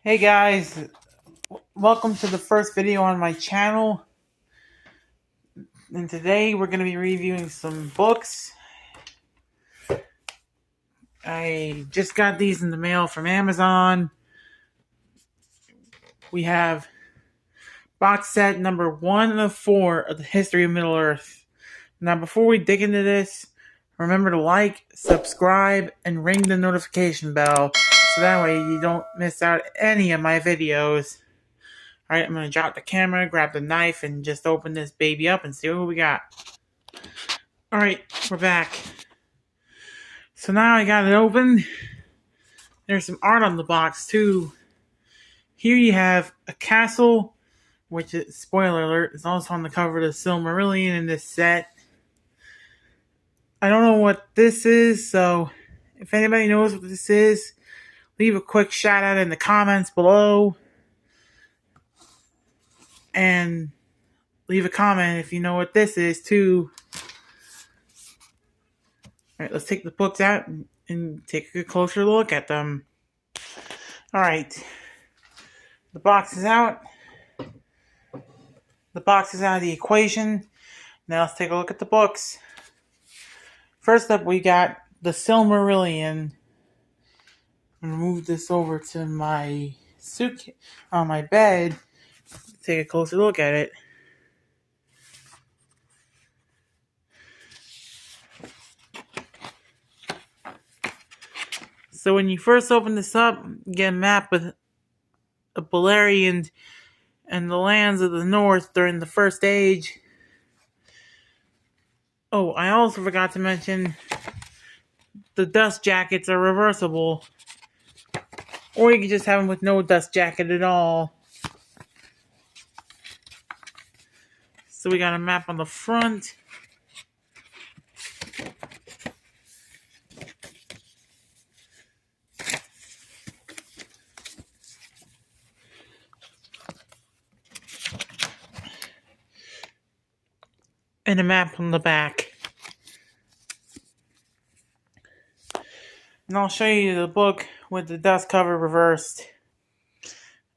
Hey guys, welcome to the first video on my channel. And today we're going to be reviewing some books. I just got these in the mail from Amazon. We have box set number 1 of 4 of the History of Middle-earth. Now before we dig into this, remember to like, subscribe, and ring the notification bell so that way you don't miss out any of my videos. Alright, I'm going to drop the camera, grab the knife, and just open this baby up and see what we got. Alright, we're back. So now I got it open. There's some art on the box too. Here you have a castle, which is, spoiler alert, is also on the cover of the Silmarillion in this set. I don't know what this is, so if anybody knows what this is, leave a quick shout out in the comments below. And leave a comment if you know what this is too. Alright, let's take the books out and take a closer look at them. Alright. The box is out. The box is out of the equation. Now let's take a look at the books. First up, we got the Silmarillion. I'm going to move this over to my suitcase on my bed. Take a closer look at it. So when you first open this up, you get a map of Beleriand and the lands of the north during the First Age. Oh, I also forgot to mention the dust jackets are reversible. Or you can just have them with no dust jacket at all. So we got a map on the front. And a map on the back. And I'll show you the book with the dust cover reversed.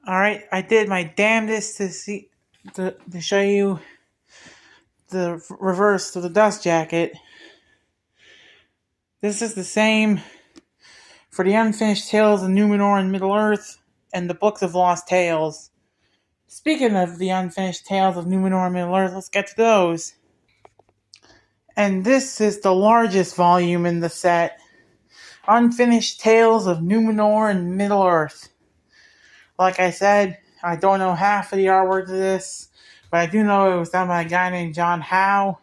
Alright, I did my damnedest to show you the reverse of the dust jacket. This is the same for the Unfinished Tales of Numenor and Middle-earth and the Books of Lost Tales. Speaking of the Unfinished Tales of Numenor and Middle-earth, let's get to those. And this is the largest volume in the set. Unfinished Tales of Numenor and Middle-earth. Like I said, I don't know half of the artwork of this, but I do know it was done by a guy named John Howe.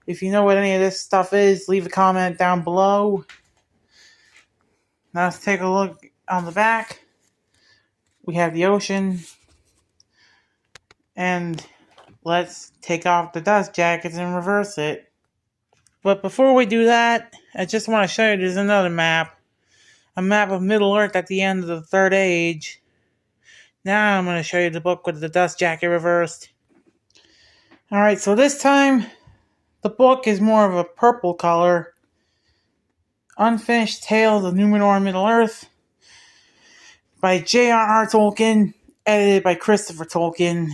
If you know what any of this stuff is, leave a comment down below. Now let's take a look on the back. We have the ocean. And let's take off the dust jackets and reverse it. But before we do that, I just want to show you there's another map. A map of Middle-earth at the end of the Third Age. Now I'm going to show you the book with the dust jacket reversed. Alright, so this time, the book is more of a purple color. Unfinished Tales of Numenor and Middle-earth by J.R.R. Tolkien, edited by Christopher Tolkien.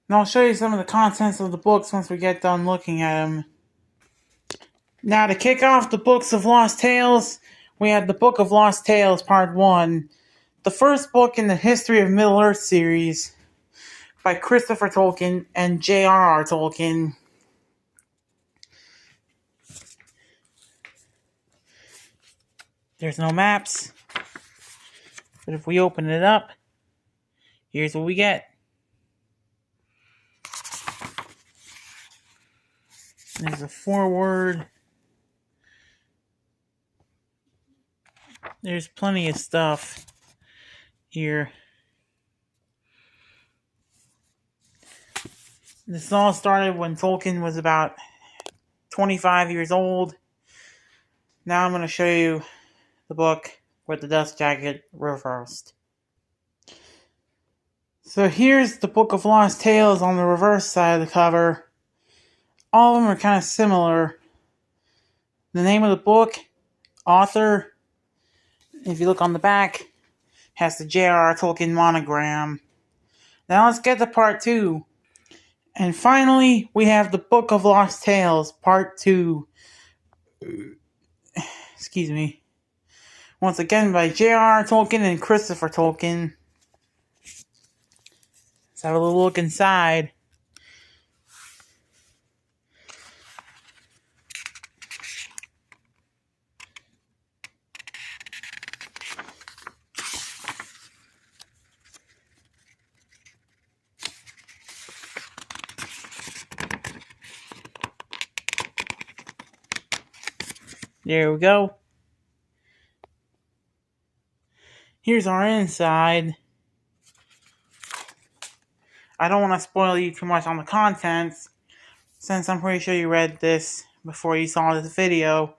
And I'll show you some of the contents of the books once we get done looking at them. Now to kick off the Books of Lost Tales, we have the Book of Lost Tales Part 1. The first book in the History of Middle-earth series by Christopher Tolkien and J.R.R. Tolkien. There's no maps. But if we open it up, here's what we get. There's a foreword. There's plenty of stuff here. This all started when Tolkien was about 25 years old. Now I'm going to show you the book with the dust jacket reversed. So here's the Book of Lost Tales on the reverse side of the cover. All of them are kind of similar. The name of the book, author, If you look on the back, it has the J.R.R. Tolkien monogram. Now let's get to part 2. And finally, we have the Book of Lost Tales, part 2. Excuse me. Once again by J.R.R. Tolkien and Christopher Tolkien. Let's have a little look inside. There we go. Here's our inside. I don't want to spoil you too much on the contents, since I'm pretty sure you read this before you saw this video.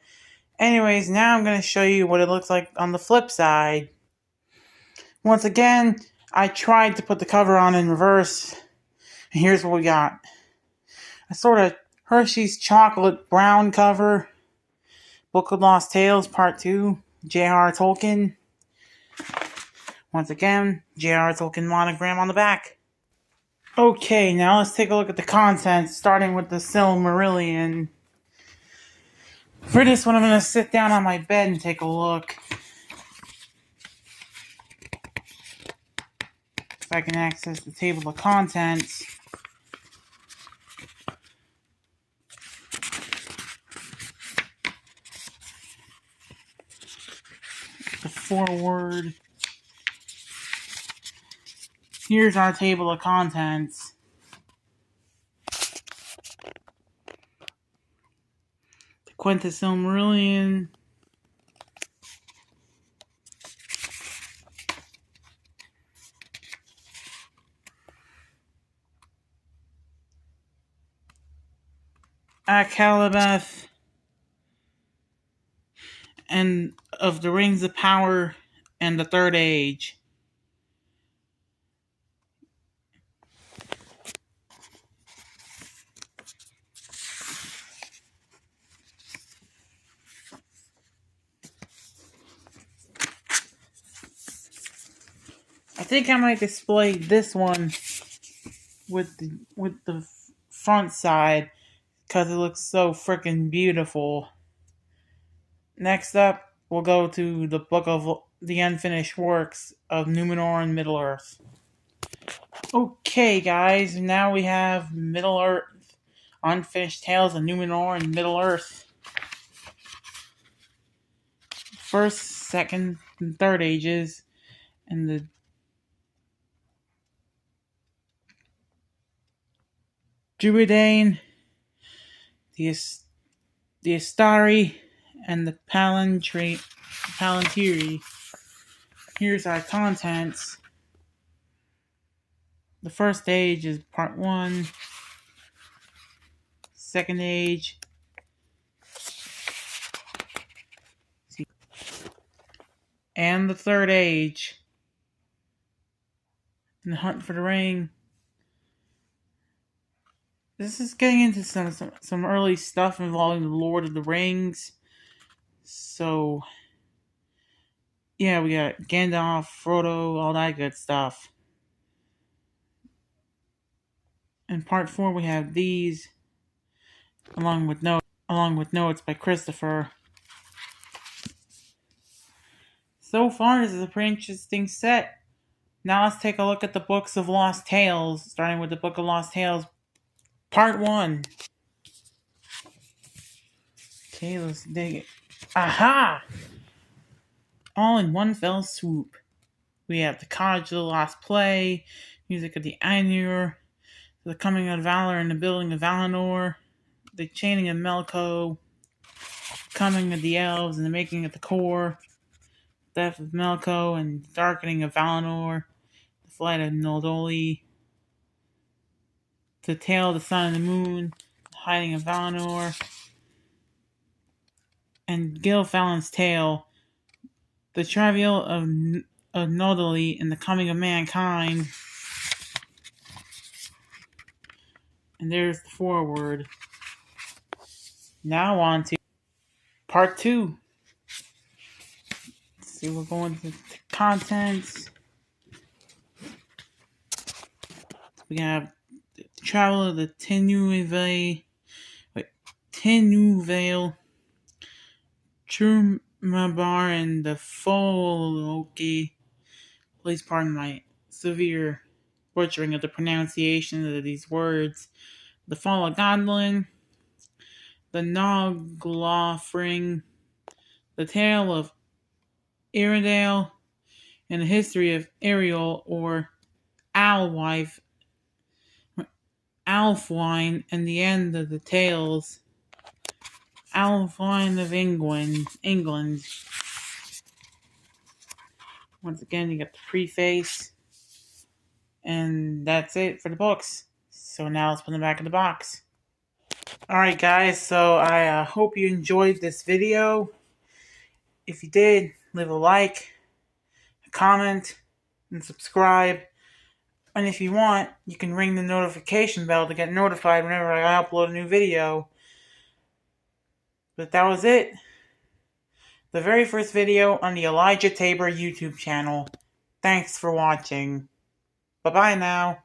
Anyways, now I'm going to show you what it looks like on the flip side. Once again, I tried to put the cover on in reverse, and here's what we got. A sort of Hershey's chocolate brown cover. Book of Lost Tales, Part 2, J.R.R. Tolkien. Once again, J.R.R. Tolkien monogram on the back. Okay, now let's take a look at the contents, starting with the Silmarillion. For this one, I'm going to sit down on my bed and take a look. If I can access the table of contents. The foreword. Here's our table of contents. The Quintus Silmarillion. Akallabeth. And of the Rings of Power and the Third Age. I think I might display this one with the front side because it looks so freaking beautiful. Next up, we'll go to the Book of the Unfinished Works of Numenor and Middle-earth. Okay, guys, now we have Middle-earth, Unfinished Tales of Numenor and Middle-earth. First, Second, and Third Ages, and the Dunedain, the Astari, and the Palantiri. Here's our contents. The first age is part 1. Second age. And the third age. And the Hunt for the Ring. This is getting into some early stuff involving the Lord of the Rings. So, yeah, we got Gandalf, Frodo, all that good stuff. In part 4, we have these, along with notes by Christopher. So far, this is a pretty interesting set. Now let's take a look at the Books of Lost Tales, starting with the Book of Lost Tales, Part 1. Okay, let's dig it. Aha! All in one fell swoop. We have the Cottage of the Lost Play, music of the Ainur, the Coming of Valor and the Building of Valinor, the Chaining of Melko, Coming of the Elves and the Making of the Core, Death of Melko and the Darkening of Valinor, the Flight of Noldoli, the Tale of the Sun and the Moon, the Hiding of Valinor, and Gil-Falin's Tale, the Travail of Noldoli and the Coming of Mankind. And there's the foreword. Now on to Part 2. see, we're going to contents. We have Travel of the Tenuevale, Trumabar, and the Foloki. Please pardon my severe butchering of the pronunciation of these words. The Fall of Gondolin, the Noglofring, the Tale of Iredale, and the History of Ariel or Alwine, and the End of the Tales, Alwine of England. Once again, you got the preface, and that's it for the books. So now let's put them back in the box. Alright guys, so I hope you enjoyed this video. If you did, leave a like, a comment, and subscribe. And if you want, you can ring the notification bell to get notified whenever I upload a new video. But that was it. The very first video on the Elijah Tabor YouTube channel. Thanks for watching. Bye-bye now.